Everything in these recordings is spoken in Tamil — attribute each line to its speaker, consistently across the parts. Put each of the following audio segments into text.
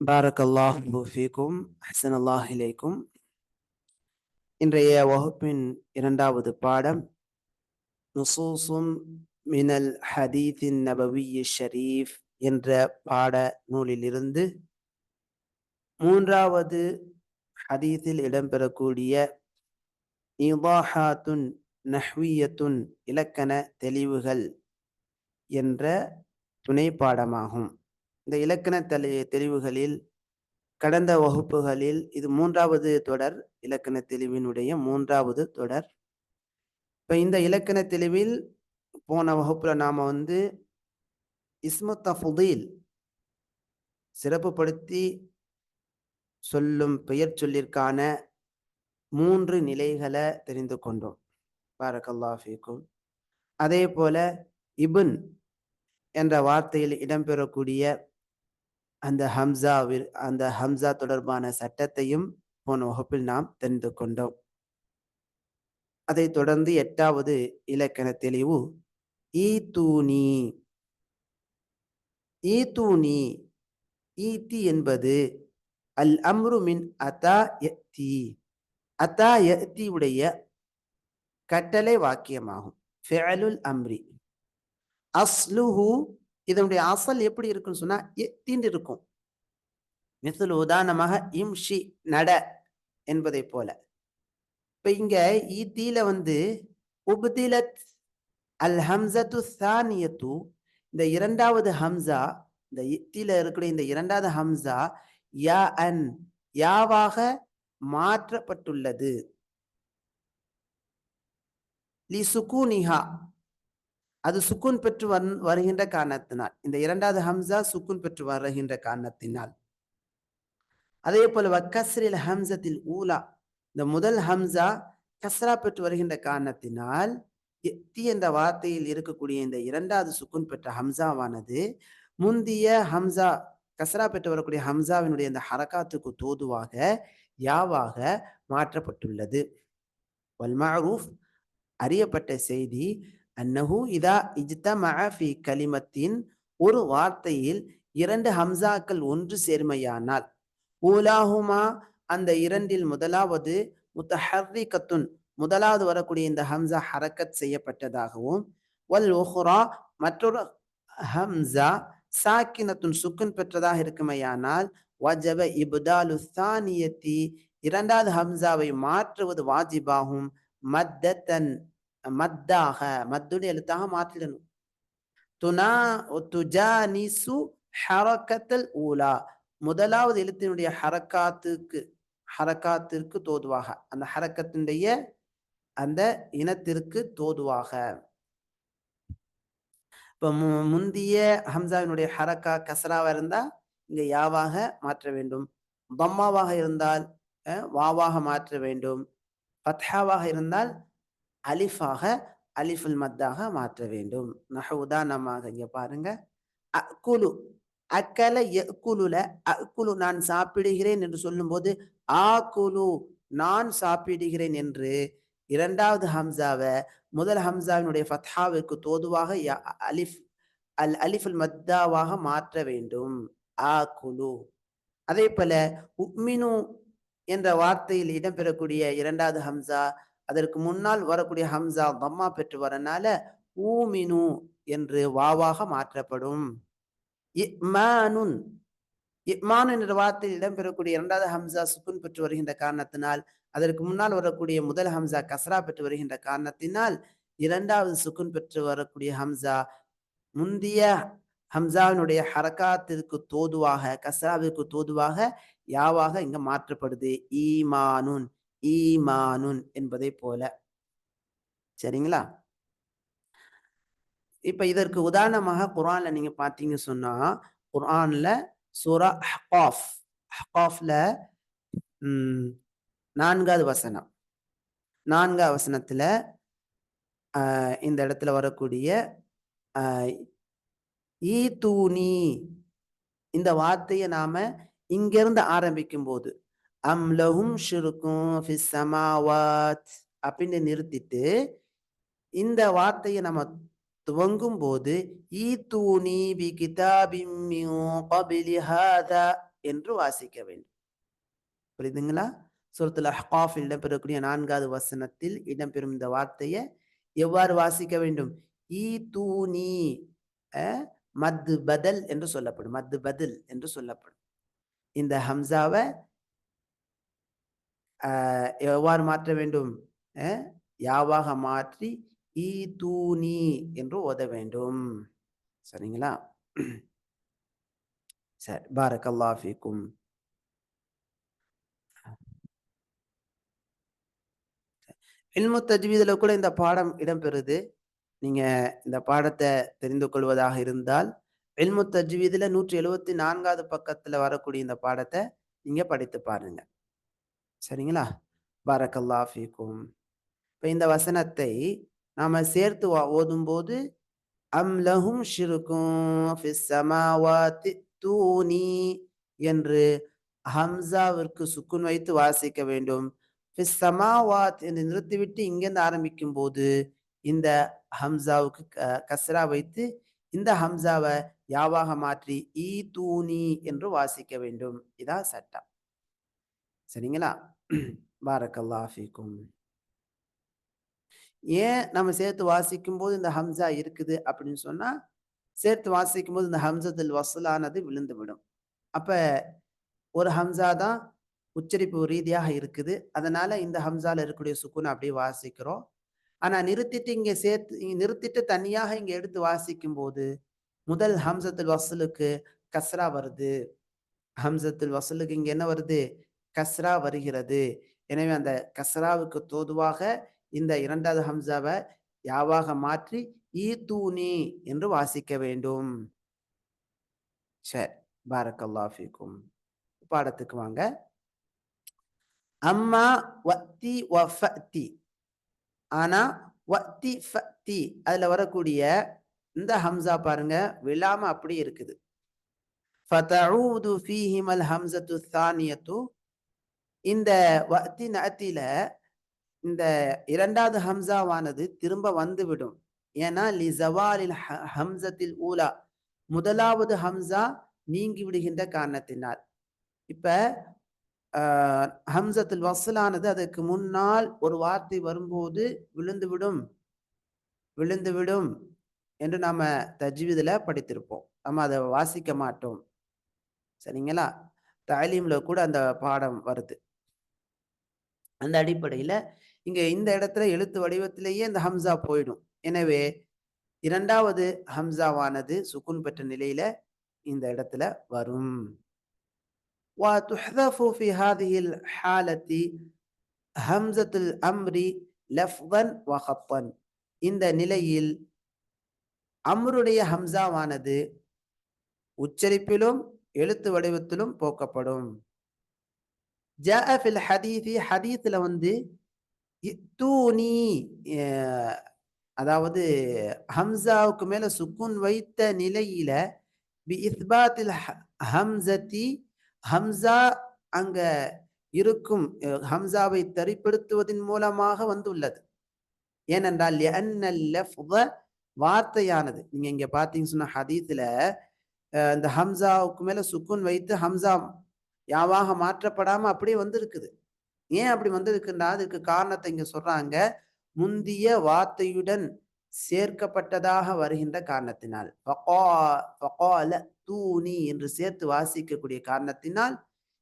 Speaker 1: பாரக்கல்லாஹு ஃபீக்கும் அஹ்ஸனல்லாஹு இலைக்கும். இன்றைய வகுப்பின் இரண்டாவது பாடம் நுசூசும் மினல் ஹதீத்தின் நபவிய் ஷரீஃப் என்ற பாட நூலிலிருந்து மூன்றாவது ஹதீத்தில் இடம்பெறக்கூடிய இதாஹாத்துன் நஹ்வியத்துன் இலக்கண தெளிவுகள் என்ற துணை பாடமாகும். இந்த இலக்கண தெளிவுகளில் கடந்த வகுப்புகளில் இது மூன்றாவது தொடர், இலக்கண தெளிவினுடைய மூன்றாவது தொடர். இப்போ இந்த இலக்கண தெளிவில் போன வகுப்புல நாம இஸ்மு தஃதீல் சிறப்புப்படுத்தி சொல்லும் பெயர் சொல்லிற்கான 3 நிலைகளை தெரிந்து கொண்டோம். பாரக்கல்லாஹு ஃபீக்கும். அதே போல இப்ன் என்ற வார்த்தையில் இடம்பெறக்கூடிய அந்த ஹம்சா தொடர்பான சட்டத்தையும் போன வகுப்பில் நாம் தெரிந்து கொண்டோம். அதை தொடர்ந்து 8வது இலக்கண தெளிவு ஈதூனி. ஈதூனி ஈதி என்பது அல் அம்ரு மின் அதா யத்தி. அதா யத்தி உடைய கட்டளை வாக்கியமாகும். ஃபிஅலுல் அம்ரி. அஸ்லுஹு இதனுடைய அசல் எப்படி இருக்குன்னு சொன்னா யத்தின்னு இருக்கும். மிஸ்லு உதாரணமாக இம்ஷி நட என்பதை போல. இப்ப இங்க ஈத்தில உப்திலத் அல் ஹம்சத்து சானியத்து, இந்த இரண்டாவது ஹம்சா, இந்த இத்தில இருக்கக்கூடிய இந்த இரண்டாவது ஹம்சா யா அன் யாவாக மாற்றப்பட்டுள்ளது. லி சுக்கூனிஹா அது சுக்கூன் பெற்று வருகின்ற காரணத்தினால், இந்த இரண்டாவது ஹம்சா சுக்கூன் பெற்று வருகின்ற காரணத்தினால். அதே போல வக்கஸ்ரில் ஹம்சத்தில் ஊலா, இந்த முதல் ஹம்சா கஸ்ரா பெற்று வருகின்ற காரணத்தினால் தி என்ற வார்த்தையில் இருக்கக்கூடிய இந்த இரண்டாவது சுக்குன் பெற்ற ஹம்சாவானது முந்திய ஹம்சா கஸ்ரா பெற்று வரக்கூடிய ஹம்சாவினுடைய இந்த ஹரக்காத்துக்கு தோதுவாக யாவாக மாற்றப்பட்டுள்ளது. வல் மஅரூஃப் அறியப்பட்ட செய்தி அன்னஹு இதா இஜ்தமஅ ஃபீ கலிமத்தின் ஒரு வார்த்தையில் 2 ஹம்சாக்கள் ஒன்று சேர்மையானால் ஊலாஹுமா அந்த இரண்டில் முதலாவது முத்தஹர்ரிகத்துன் முதலாவது வரக்கூடிய இந்த ஹம்சா ஹரக்கத் செய்யப்பட்டதாகவும் வல் உஹ்ரா மற்றொரு ஹம்சா சாக்கினத்துன் சுக்குன் பெற்றதாக இருக்குமையானால் வஜப இப்தாலு சானியத்தி இரண்டாவது ஹம்சாவை மாற்றுவது வாஜிபாகும். மத்தன் மத்தாக மத்துடைய எழுத்தாக மாற்றிடணும். துஜானிசு ஹரக்கத்தல் ஊலா முதலாவது எழுத்தினுடைய ஹரக்காத்திற்கு தோதுவாக, அந்த ஹரக்கத்தினுடைய அந்த இனத்திற்கு தோதுவாக. இப்ப முந்திய ஹம்சாவினுடைய ஹரக்கா கஸ்ராவா இருந்தா இங்க யாவாக மாற்ற வேண்டும். தம்மாவாக இருந்தால் வாவாக மாற்ற வேண்டும். ஃபத்ஹாவாக இருந்தால் அலிஃபாக அலிஃபுல் மத்தாக மாற்ற வேண்டும். உதாரணமாக இங்க பாருங்க, அக்குலு அக்கல யக்குலுல அக்குலு நான் சாப்பிடுகிறேன் என்று சொல்லும்போது ஆக்குலு நான் சாப்பிடுகிறேன் என்று இரண்டாவது ஹம்சாவை முதல் ஹம்சாவினுடைய ஃபத்ஹாவுக்கு தோதுவாக அலிஃபுல் மத்தாவாக மாற்ற வேண்டும். ஆக்குலு. அதே போல உக்மினு என்ற வார்த்தையில் இடம்பெறக்கூடிய இரண்டாவது ஹம்சா அதற்கு முன்னால் வரக்கூடிய ஹம்சா தம்மா பெற்று வரனால ஊமினு என்று வாவாக மாற்றப்படும். இமானுன் இமான் என்ற வார்த்தையில் இடம்பெறக்கூடிய இரண்டாவது ஹம்சா சுக்குன் பெற்று வருகின்ற காரணத்தினால் அதற்கு முன்னால் வரக்கூடிய முதல் ஹம்சா கஸ்ரா பெற்று வருகின்ற காரணத்தினால் இரண்டாவது சுக்குன் பெற்று வரக்கூடிய ஹம்சா முந்திய ஹம்சாவினுடைய ஹரக்காத்திற்கு தோதுவாக கஸ்ராவிற்கு தோதுவாக யாவாக இங்க மாற்றப்படுது. ஈமானுன் ஈமானுன் என்பதை போல. சரிங்களா? இப்ப இதற்கு உதாரணமாக குர்ஆன்ல நீங்க பார்த்தீங்க சொன்னா, குர்ஆன்ல சூரா அஹ்காஃப், அஹ்காஃப்ல 4வது வசனம், 4வது வசனத்துல இந்த இடத்துல வரக்கூடிய ஈதூனி இந்த வார்த்தையை நாம இங்கிருந்து ஆரம்பிக்கும் போது அம்லஹும் ஷிருக்கும் ஃபிஸ் ஸமாவாத் அப்படின்னு நிறுத்திட்டு இந்த வார்த்தையை நம்ம துவங்கும் போது ஈதூனி பி கிதாபின் மின் கப்லி ஹாதா என்று வாசிக்க வேண்டும். புரியுதுங்களா? சூரத்துல் அஹ்காஃபில் இடம்பெறக்கூடிய 4வது வசனத்தில் இடம்பெறும் இந்த வார்த்தையை எவ்வாறு வாசிக்க வேண்டும்? ஈ தூனி மத்து பதல் என்று சொல்லப்படும். மத்து பதில் என்று சொல்லப்படும். இந்த ஹம்சாவை எவ்வாறு மாற்ற வேண்டும்? யாவாக மாற்றி ஈ தூனி என்று ஓத வேண்டும். சரிங்களா? சரி, பாரக்கல்லாஹு ஃபீக்கும். இல்மு தஜ்வீதுல கூட இந்த பாடம் இடம்பெறுது. நீங்க இந்த பாடத்தை தெரிந்து கொள்வதாக இருந்தால் இல்மு தஜ்வீதுல 174வது பக்கத்துல வரக்கூடிய இந்த பாடத்தை நீங்க படித்து பாருங்க. சரிங்களா? பாரக்கல்லாஹு ஃபீக்கும். இப்ப இந்த வசனத்தை நாம சேர்த்து ஓதும் போது அம் லஹும் ஷிருக்கும் ஃபிஸ் ஸமாவாத்தி தூனி என்று ஹம்சாவிற்கு சுக்குன் வைத்து வாசிக்க வேண்டும். ஃபிஸ் ஸமாவாத் என்று நிறுத்திவிட்டு இங்கிருந்து ஆரம்பிக்கும் போது இந்த ஹம்சாவுக்கு கஸ்ரா வைத்து இந்த ஹம்சாவை யாவாக மாற்றி ஈ தூனி என்று வாசிக்க வேண்டும். இதான் சட்டம். சரிங்களா? பாரக்கல்லாஹு ஃபீக்கும். ஏன் நம்ம சேர்த்து வாசிக்கும் போது இந்த ஹம்சா இருக்குது அப்படின்னு சொன்னா, சேர்த்து வாசிக்கும் போது இந்த ஹம்சத்துல் வஸ்லானது விழுந்து விடும். அப்ப ஒரு ஹம்சா தான் உச்சரிப்பு ரீதியாக இருக்குது. அதனால இந்த ஹம்சால இருக்கக்கூடிய சுக்குனை அப்படியே வாசிக்கிறோம். ஆனா நிறுத்திட்டு இங்க நிறுத்திட்டு தனியாக இங்க எடுத்து வாசிக்கும் போது முதல் ஹம்சத்துல் வஸ்லுக்கு கஸ்ரா வருது. ஹம்சத்துல் வஸ்லுக்கு இங்க என்ன வருது? கஸ்ரா வருகிறது. எனவே அந்த கஸ்ராவுக்கு தோதுவாக இந்த 2வது ஹம்சாவை யாவாக மாற்றி ஈதூனி என்று வாசிக்க வேண்டும். சரி, பாரக்கல்லாஹு ஃபீக்கும். பாடத்துக்கு வாங்க. அம்மா வத்தி வஃபத்தி, ஆனா வத்தி ஃபத்தி அதுல வரக்கூடிய இந்த ஹம்சா பாருங்க விழாம அப்படி இருக்குது. ஃபதஊது ஃபீஹிமல் ஹம்ஸத்து ஸானியத்து, இந்த வத்தி நஅத்தில இந்த 2வது ஹம்சாவானது திரும்ப வந்துவிடும். ஏன்னா லிஸவாலில் ஹம்ஸத்தில் ஊலா, முதலாவது ஹம்சா நீங்கி விடுகின்ற காரணத்தினால். இப்ப ஹம்ஸத்துல் வஸ்லானது அதற்கு முன்னால் ஒரு வார்த்தை வரும்போது விழுந்துவிடும் என்று நாம தஜ்வீதுல படித்திருப்போம். நம்ம அதை வாசிக்க மாட்டோம். சரிங்களா? தலீம்ல கூட அந்த பாடம் வருது. அந்த அடிப்படையில இங்க இந்த இடத்துல எழுத்து வடிவத்திலேயே இந்த ஹம்சா போயிடும். எனவே 2வது ஹம்சாவானது சுக்குன் பெற்ற நிலையில இந்த இடத்துல வரும். وتحذف في هذه الحالة همزة الأمر لفظا وخطا, இந்த நிலையில் அம்ருடைய ஹம்சாவானது உச்சரிப்பிலும் எழுத்து வடிவத்திலும் போக்கப்படும். ஜாஅ ஃபில் ஹதீஸி, ஹதீஸ்ல வந்து இத்தூனி, அதாவது ஹம்சாவுக்கு மேல சுக்குன் வைத்த நிலையில பி இஸ்பாத்தில் ஹம்சதி, ஹம்சா அங்க இருக்கும் ஹம்சாவை தரிப்படுத்துவதன் மூலமாக வந்துள்ளது. ஏனென்றால் லிஅன்னல் லஃப்ஸ, வார்த்தையானது, நீங்க இங்க பாத்தீங்கன்னு சொன்ன ஹதீஸ்ல இந்த ஹம்சாவுக்கு மேல சுக்குன் வைத்து ஹம்சா யாவாக மாற்றப்படாம அப்படியே வந்திருக்குது. ஏன் அப்படி வந்திருக்குன்னா அதுக்கு காரணத்தை இங்க சொல்றாங்க. முந்திய வார்த்தையுடன் சேர்க்கப்பட்டதாக வருகின்ற காரணத்தினால், ஃபகால தூனி என்று சேர்த்து வாசிக்கக்கூடிய காரணத்தினால்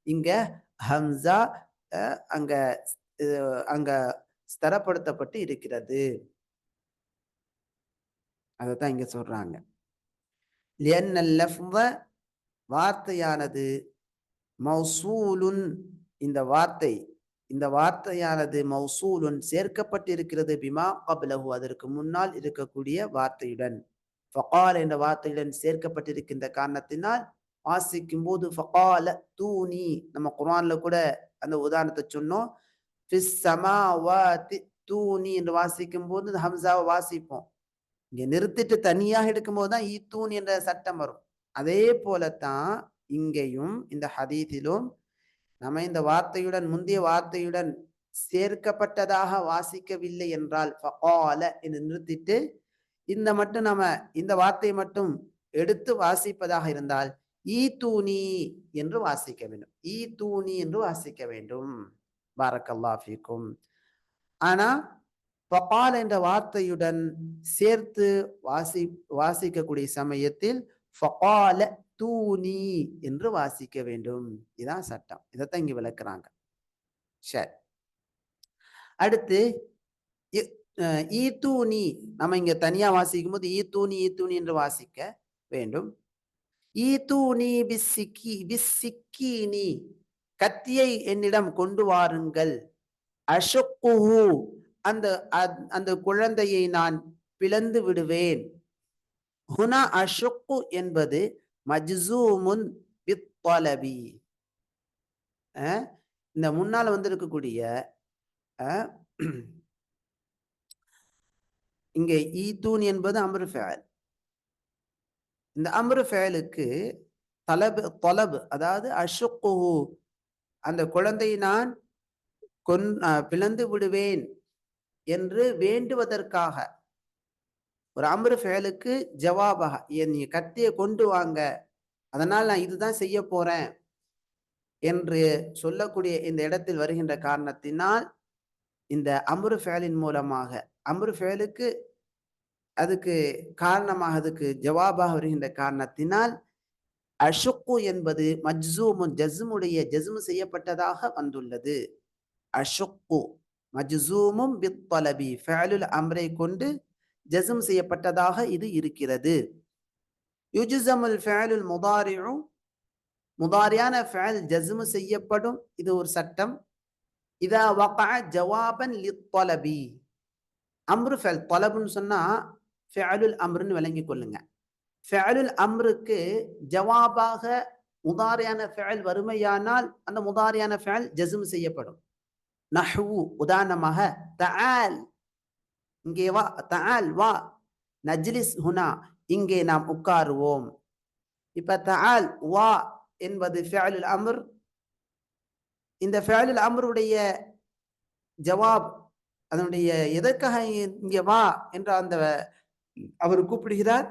Speaker 1: இங்க ஹம்சா அங்க அங்க ஸ்தரப்படுத்தப்பட்டு இருக்கிறது. அதைத்தான் இங்க சொல்றாங்க. லிஅன்னல் லஃப்ஸ, வார்த்தையானது மௌசூலுன், இந்த வார்த்தையானது மௌசூலுன் சேர்க்கப்பட்டிருக்கிறது பிமா கப்லஹு, அதற்கு முன்னால் இருக்கக்கூடிய வார்த்தையுடன். ஃபகால் என்ற வார்த்தையுடன் சேர்க்கப்பட்டிருக்கின்ற காரணத்தினால் வாசிக்கும் போது ஃபகால தூனி, நம்ம குர்ஆன்ல கூட அந்த உதாரணத்தை சொன்னோம். ஃபிஸ் ஸமாவாத்தி தூனி என்று வாசிக்கும் போது இந்த ஹம்சாவை வாசிப்போம். இங்க நிறுத்திட்டு தனியாக எடுக்கும்போது தான் ஈத்தூன் என்ற சட்டம் வரும். அதே போலத்தான் இங்கேயும் இந்த ஹதீஸிலும் நம்ம இந்த வார்த்தையுடன் முந்தைய வார்த்தையுடன் சேர்க்கப்பட்டதாக வாசிக்கவில்லை என்றால் ஃபகால என்று நிறுத்திட்டு இந்த வார்த்தையை மட்டும் எடுத்து வாசிப்பதாக இருந்தால் ஈதூனி என்று வாசிக்க வேண்டும். ஈதூனி என்று வாசிக்க வேண்டும். பாரக்கல்லாஹு ஃபீக்கும். ஆனா ஃபகால என்ற வார்த்தையுடன் சேர்த்து வாசிக்கக்கூடிய சமயத்தில் ஃபகால தூனி என்று வாசிக்க வேண்டும். இதான் சட்டம். இதைத்தான் இங்க விளக்குறாங்க. சரி, அடுத்து ஈதூனி நம்ம இங்க தனியா வாசிக்கும் போது ஈதூனி ஈதூனி என்று வாசிக்க வேண்டும். ஈதூனி பிஸ்ஸிக்கீனி, கத்தியை என்னிடம் கொண்டு வாருங்கள். அஷுக்குஹு, அந்த அந்த குழந்தையை நான் பிளந்து விடுவேன். ஹுனா அஷுக்கு என்பது மஜ்சூமுன் பித்தலபி. இந்த முன்னால வந்திருக்கக்கூடிய இங்க ஈதூன் என்பது அம்ரு ஃபஅல். இந்த அம்ரு ஃபஅலுக்கு தலப், அதாவது அஷுக்குஹு, அந்த குழந்தையை நான் பிளந்து விடுவேன் என்று வேண்டுவதற்காக ஒரு அம்ரு ஃபஅலுக்கு ஜவாபாக நீ கத்தியை கொண்டு வாங்க, அதனால் நான் இதுதான் செய்ய போறேன் என்று சொல்லக்கூடிய இந்த இடத்தில் வருகின்ற காரணத்தினால் இந்த அம்ரு ஃபஅலின் மூலமாக அம்ரு ஃபஅலுக்கு அதுக்கு காரணமாக அதுக்கு ஜவாபாக வருகின்ற காரணத்தினால் அஷுக்கு என்பது மஜ்சூமுன், ஜஸ்முடைய ஜஸ்மு செய்யப்பட்டதாக வந்துள்ளது. அஷுக்கு மஜ்சூமும் பித்தலபி, ஃபஅலுல் அம்ரை கொண்டு ஜஸ்ம் செய்யப்பட்டதாக இது இருக்கிறது. யுஜ்ஸமுல் ஃபஅலுல் முதாரிஉ, முதாரியான ஃபஅல் ஜஸ்ம் செய்யப்படும். இது ஒரு சட்டம். இதா வகஅ ஜவாபன் லித்தலபி, அம்ரு ஃபஅல் தலப்னு சொன்னா ஃபஅலுல் அம்ருன்னு விளங்கிக் கொள்ளுங்க. ஃபஅலுல் அம்ருக்கு ஜவாபாக முதாரியான ஃபஅல் வறுமையானால் அந்த முதாரியான ஃபஅல் ஜஸ்ம் செய்யப்படும். நஹ்வு, உதாரணமாக தஆல், இங்கே வா, தஆல் வா, நஜ்லிஸ் ஹுனா, இங்கே நாம் உட்காருவோம். இப்ப தஆல் வா என்பது ஃபஅலுல் அம்ர். இந்த ஃபஅலுல் அம்ருடைய ஜவாப், அதனுடைய எதற்காக இங்கே வா என்ற அந்த அவர் கூப்பிடுகிறார்,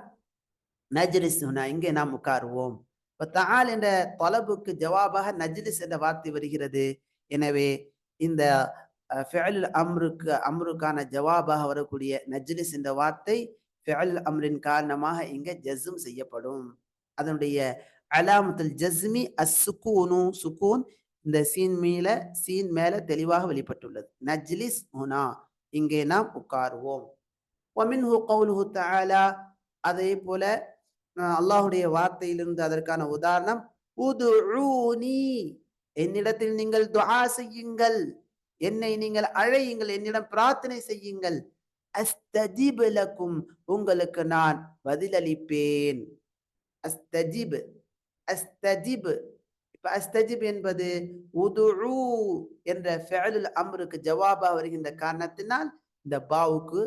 Speaker 1: நஜ்லிஸ் ஹுனா, இங்கே நாம் உட்காருவோம். இப்ப தஆல் என்ற தலபுக்கு ஜவாபாக நஜ்லிஸ் என்ற வார்த்தை வருகிறது. எனவே இந்த ஃபஅலுல் அம்ருக்கான ஜவாபாக வரக்கூடிய நஜ்லிஸ் என்ற வார்த்தை ஃபஅலுல் அம்ரின் காரணமாக இங்க ஜஸ்ம் செய்யப்படும். அதனுடைய அலாமத்துல் ஜஸ்மி அஸ்ஸுகூனு, சுகூன் இந்த சீன் மேல தெளிவாக வெளிப்பட்டுள்ளது. நஜ்லிஸ் ஹுனா, இங்கே நாம் உட்காருவோம். வமின்ஹு கௌலுஹு தஆலா, அதே போல அல்லாஹ்வுடைய வார்த்தையிலிருந்து அதற்கான உதாரணம் உதுஊனி, என்னிடத்தில் நீங்கள் துஆ செய்யுங்கள், என்னை நீங்கள் அழையுங்கள், என்னிடம் பிரார்த்தனை செய்யுங்கள். அஸ்தஜிப் லக்கும், உங்களுக்கு நான் பதிலளிப்பேன். அஸ்தஜிப், அஸ்தஜிப். இப்ப அஸ்தஜிப் என்பது உதுஉ என்ற ஃபஅலுல் அம்ருக்கு ஜவாபா வருகின்ற காரணத்தினால் இந்த பாவுக்கு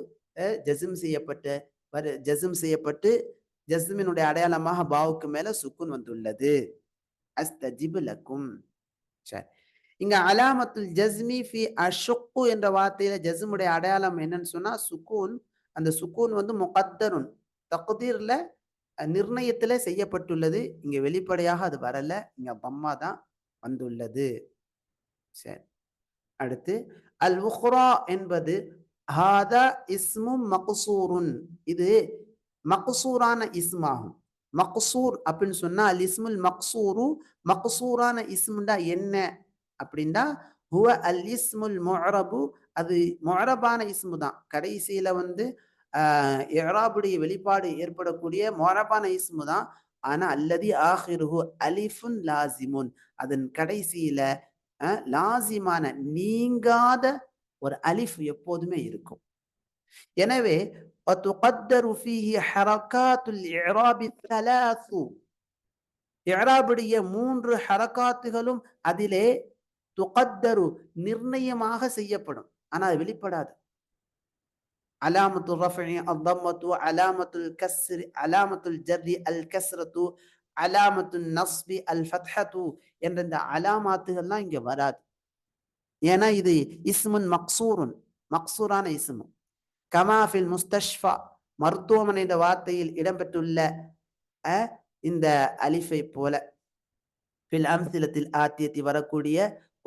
Speaker 1: ஜஸ்ம் செய்யப்பட்டு ஜஸ்மினுடைய அடையாளமாக பாவுக்கு மேல சுக்குன் வந்துள்ளது. அஸ்தஜிப் லக்கும். சரி, இங்க அலாமத்துல் ஜஸ்மி ஃபி அஷுக்கு என்ற வார்த்தையில ஜஸ்முடைய அடையாளம் என்னன்னு சொன்னா சுக்கூன். அந்த சுக்கூன் வந்து முகத்தருன், தக்தீர்ல நிர்ணயத்துல செய்யப்பட்டுள்ளது. இங்க வெளிப்படையாக அது வரல, இங்க பம்மா தான் வந்துள்ளது. சரி, அடுத்து அல் உக்ரா என்பது ஹாதா இஸ்மும் மக்சூருன், இது மக்சூரான இஸ்மாகும். மக்சூர் அப்படின்னு சொன்னா அல் இஸ்முல் மக்சூரு, மக்சூரான இஸ்முண்டா என்ன அப்படின்னா ஹுவ அல் இஸ்முல் முஅரபு, அது முஅரபான இஸ்மு தான். கடைசியில வந்து இஅராபுடைய வெளிப்பாடு ஏற்படக்கூடிய முஅரபான இஸ்மு தான். ஆனா அல்லதி ஆகிருஹு அலிஃபுன் லாசிமுன், அதன் கடைசியில லாசிமான நீங்காத ஒரு அலிஃப் எப்போதுமே இருக்கும். எனவே வதுகத்தரு ஃபீஹி ஹரகாத்துல் இஅராபி ஸலாஸு, இஅராபுடைய 3 ஹரகாத்துகளும் அதிலே துகத்தரு நிர்ணயமாக செய்யப்படும். ஆனா அது வெளிப்படாது. அலாமத்துல் ரஃபி அத்தம்மத்து, அலாமத்துல் கஸ்ரி, அலாமத்துல் ஜர்ரி அல் கஸ்ரத்து, அலாமத்துல் நஸ்பி அல் ஃபத்ஹத்து என்ற இந்த அலாமாத்துகள்லாம் இங்க வராது. ஏன்னா இது இஸ்முன் மக்சூருன், மக்சூரான இஸ்மு. கமா ஃபில் முஸ்தஷ்ஃபா, மருத்துவமனை என்ற வார்த்தையில் இடம்பெற்றுள்ள இந்த அலிஃபை போல ஃபில் அம்சிலத்தில் ஆத்தியத்தி வரக்கூடிய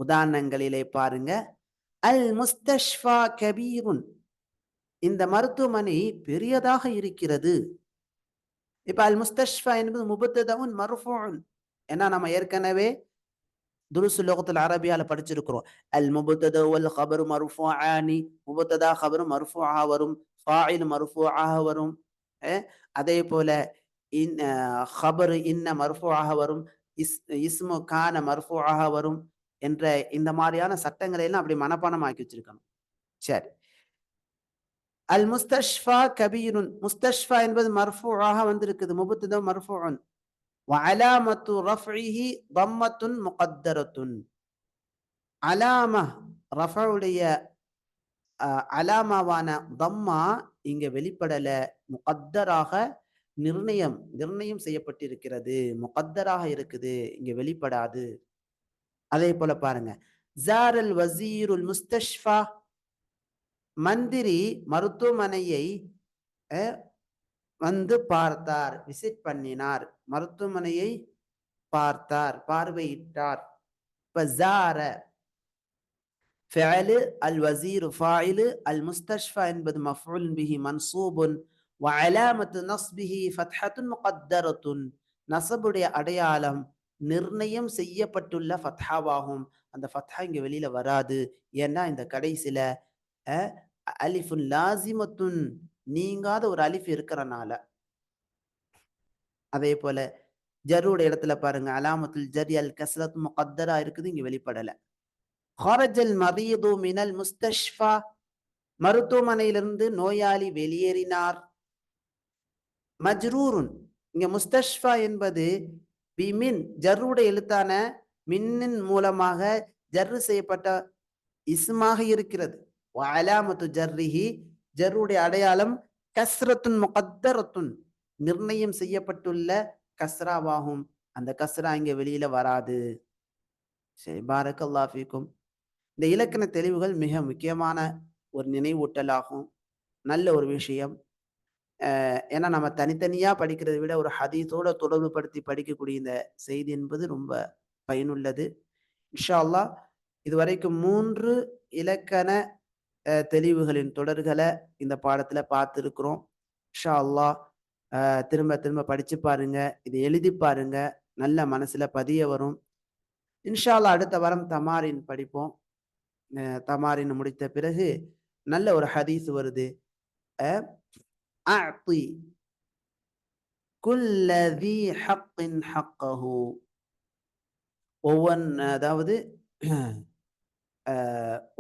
Speaker 1: உதாரணங்களிலே பாருங்க. அல் முஸ்தஷ்ஃபா கபீருன், இந்த மருத்துவமனை பெரியதாக இருக்கிறது. இப்ப அல் முஸ்தஷ்ஃபா என்பது முபத்ததவுன் மர்ஃபூன். ஏன்னா நம்ம ஏற்கனவே துருசு லுகத்துல் அரபியால படிச்சிருக்கிறோம். அல் முபத்தத வல் கபரு மர்ஃபூஆனி, முபத்ததா கபரு மர்ஃபூஆ வரும், ஃபாயில் மர்ஃபூஆ வரும். அதே போல இன் கபரு இன்ன மர்ஃபூஆ வரும், இஸ்மு கான மர்ஃபூஆ வரும் என்ற இந்த மாதிரியான சட்டங்களை எல்லாம் அப்படி மனப்பாடமாக்கி வச்சிருக்கணும். சரி. அல் முஸ்தஷ்ஃபா கபீருன், முஸ்தஷ்ஃபா என்பது மர்ஃபூஆக வந்திருக்குது, முபத்ததா மர்ஃபூஉன். வஅலாமத்து ரஃப்இஹி தம்மத்துன் முகத்தரத்துன். அலாமா ரஃபுடைய அலாமாவான தம்மா இங்க வெளிப்படல, முகத்தராக நிர்ணயம் நிர்ணயம் செய்யப்பட்டிருக்கிறது, முகத்தராக இருக்குது, இங்க வெளிப்படாது. அதே போல பாருங்க, ஜாரல் வசீருல் முஸ்தஷ்ஃபா, மந்திரி மருத்துவமனையை வந்து பார்த்தார், விசிட் பண்ணினார், மருத்துவமனையை பார்த்தார், பார்வையிட்டார். இப்ப ஜார فعل، الوزير فاعل، المستشفى என்பது مفعول به منصوب، وعلامة نصبه فتحة مقدرة. நசபுடைய அடையாளம் நிர்ணயம் செய்யப்பட்டுள்ள ஃபத்ஹாவாகும். அந்த ஃபத்ஹா இங்க வெளியில வராது. ஏன்னா இந்த கடைசில அலிஃபுன் லாசிமத்துன், நீங்காத ஒரு அலிஃப் இருக்கிறனால. அதே போல ஜருடைய இடத்துல பாருங்க, அலாமத்துல் ஜரி அல் கஸ்ரத் முகத்தரா இருக்குது, இங்க வெளிப்படல. ஹரஜல் மரீது மினல் முஸ்தஷ்ஃபா, மருத்துவமனையிலிருந்து நோயாளி வெளியேறினார். மஜ்ரூருன், இங்க முஸ்தஷ்ஃபா என்பது பிமின், ஜர்ருடைய எழுத்தான மின்னின் மூலமாக ஜர்ரு செய்யப்பட்ட இஸ்மாக இருக்கிறது. அலாமத்து ஜர்ரிஹி, ஜர்ருடைய அடையாளம் கஸ்ரத்துன் முகத்தரத்துன், நிர்ணயம் செய்யப்பட்டுள்ள கஸ்ராவாகும். அந்த கஸ்ரா இங்க வெளியில வராது. சரி, பாரக்கல்லாஹு ஃபீக்கும். இந்த இலக்கண தெளிவுகள் மிக முக்கியமான ஒரு நினைவூட்டலாகும், நல்ல ஒரு விஷயம். ஏன்னா நம்ம தனித்தனியா படிக்கிறதை விட ஒரு ஹதீஸோட தொடர்பு படுத்தி படிக்கக்கூடிய இந்த செய்தி என்பது ரொம்ப பயனுள்ளது. இன்ஷா அல்லாஹ் இதுவரைக்கும் 3 இலக்கண தெளிவுகளின் தொடர்களை இந்த பாடத்துல பார்த்துருக்கிறோம். இன்ஷா அல்லாஹ் திரும்ப திரும்ப படிச்சு பாருங்க, இதை எழுதி பாருங்க, நல்ல மனசுல பதிய வரும். இன்ஷா அல்லாஹ் அடுத்த வாரம் தமாரின் படிப்போம். தமாரின் முடித்த பிறகு நல்ல ஒரு ஹதீஸ் வருது. அஅதி குல்ல தி ஹக்கின் ஹக்கஹு, அதாவது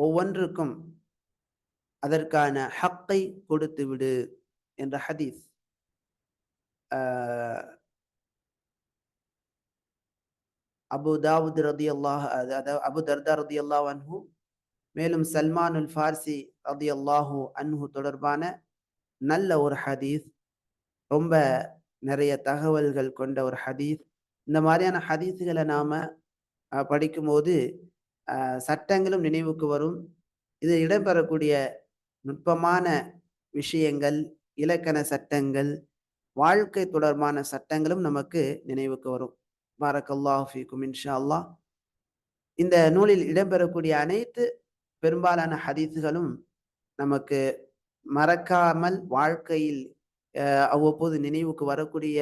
Speaker 1: ஒவ்வொன்றுக்கும் அதற்கான ஹக்கை கொடுத்து விடு என்ற ஹதீஸ். அபு தாவூத் ரலியல்லாஹு, அதாவது அபு தர்தா ரலியல்லாஹு அன்ஹு, மேலும் சல்மானுல் ஃபார்சி ரலியல்லாஹு அன்ஹு தொடர்பான நல்ல ஒரு ஹதீஸ், ரொம்ப நிறைய தகவல்கள் கொண்ட ஒரு ஹதீஸ். இந்த மாதிரியான ஹதீஸுகளை நாம படிக்கும்போது சட்டங்களும் நினைவுக்கு வரும். இது இடம்பெறக்கூடிய நுட்பமான விஷயங்கள், இலக்கண சட்டங்கள், வாழ்க்கை தொடர்பான சட்டங்களும் நமக்கு நினைவுக்கு வரும். பாரக்கல்லாஹு ஃபீக்கும். இன்ஷா அல்லாஹ் இந்த நூலில் இடம்பெறக்கூடிய அனைத்து பெரும்பாலான ஹதீஸுகளும் நமக்கு மறக்காமல் வாழ்க்கையில் அவ்வப்போது நினைவுக்கு வரக்கூடிய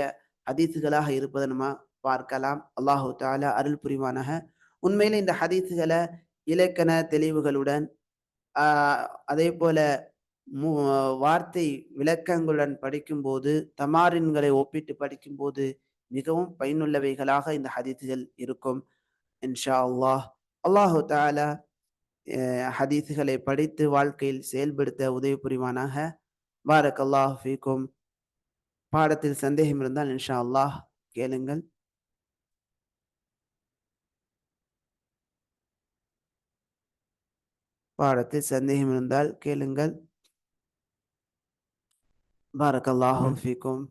Speaker 1: ஹதீஸுகளாக இருப்பதை நம்ம பார்க்கலாம். அல்லாஹு தஆலா அருள் புரிவானாக. உண்மையில இந்த ஹதீஸுகளை இலக்கண தெளிவுகளுடன் அதே போல வார்த்தை விளக்கங்களுடன் படிக்கும்போது, தமாரின்களை ஒப்பிட்டு படிக்கும்போது மிகவும் பயனுள்ளவைகளாக இந்த ஹதீஸுகள் இருக்கும். இன்ஷா அல்லாஹ். அல்லாஹு தஆலா ஹதீஸுகளை படித்து வாழ்க்கையில் செயல்படுத்த உதவி புரிவானாக. பாரக்கல்லாஹு ஃபீக்கும். பாடத்தில் சந்தேகம் இருந்தால் இன்ஷா அல்லாஹ் கேளுங்கள். பாடத்தில் சந்தேகம் இருந்தால் கேளுங்கள். பாரக்கல்லாஹு ஃபீக்கும்.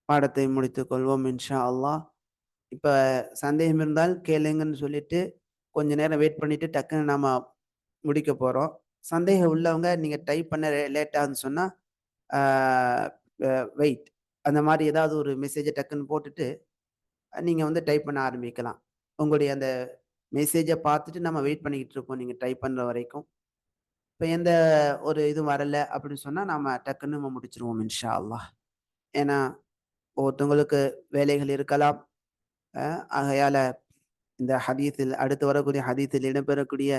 Speaker 1: பாடத்தை முடித்துக் கொள்வோம் இன்ஷா அல்லாஹ். இப்ப சந்தேகம் இருந்தால் கேளுங்கன்னு சொல்லிட்டு, கொஞ்ச நேரம் வெயிட் பண்ணிட்டு டக்குன்னு நாம முடிக்க போறோம். சந்தேகம் உள்ளவங்க நீங்க டைப் பண்ண லேட் ஆகுதுன்னு சொன்னா, ஆ அ வெயிட் அந்த மாரி ஏதாவது ஒரு மெசேஜ டக்குன்னு போட்டுட்டு, நீங்க வந்து டைப் பண்ண ஆரம்பிக்கலாம். உங்களுடைய அந்த மெசேஜ பார்த்துட்டு நம்ம வெயிட் பண்ணிக்கிட்டு இருப்போம், நீங்க டைப் பண்ற வரைக்கும். இப்ப எந்த ஒரு இதுவும் வரல அப்படின்னு சொன்னா, நாம டக்குன்னு நம்ம முடிச்சுருவோம் இன்ஷா அல்லாஹ். ஏன்னா, ஒவ்வொருத்தவங்களுக்கு வேலைகள் இருக்கலாம். அ ஆகையால இந்த ஹதீஸில் அடுத்து வரக்கூடிய ஹதீஸில் இடம்பெறக்கூடிய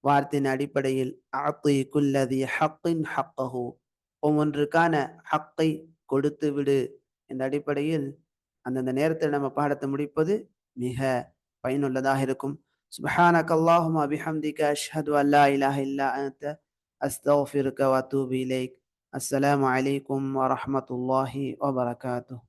Speaker 1: வார்த்தையின் அடிப்படையில் "அஅ்தி குல்லதி ஹக்கின் ஹக்கஹு" ஒவ்வொன்றுக்கான ஹக்கை கொடுத்து விடு என்ற அடிப்படையில் அந்தந்த நேரத்தில் நம்ம பாடத்தை முடிப்பது மிக பயனுள்ளதாக இருக்கும். சுப்ஹானக அல்லாஹும்ம பிஹம்திக அஷ்ஹது அன் லா இலாஹ இல்லா அன்த அஸ்தக்ஃபிருக வ அத்தூபு இலைக். அஸ்ஸலாமு அலைக்கும் வ ரஹ்மத்துல்லாஹி வ பரகாத்துஹ்.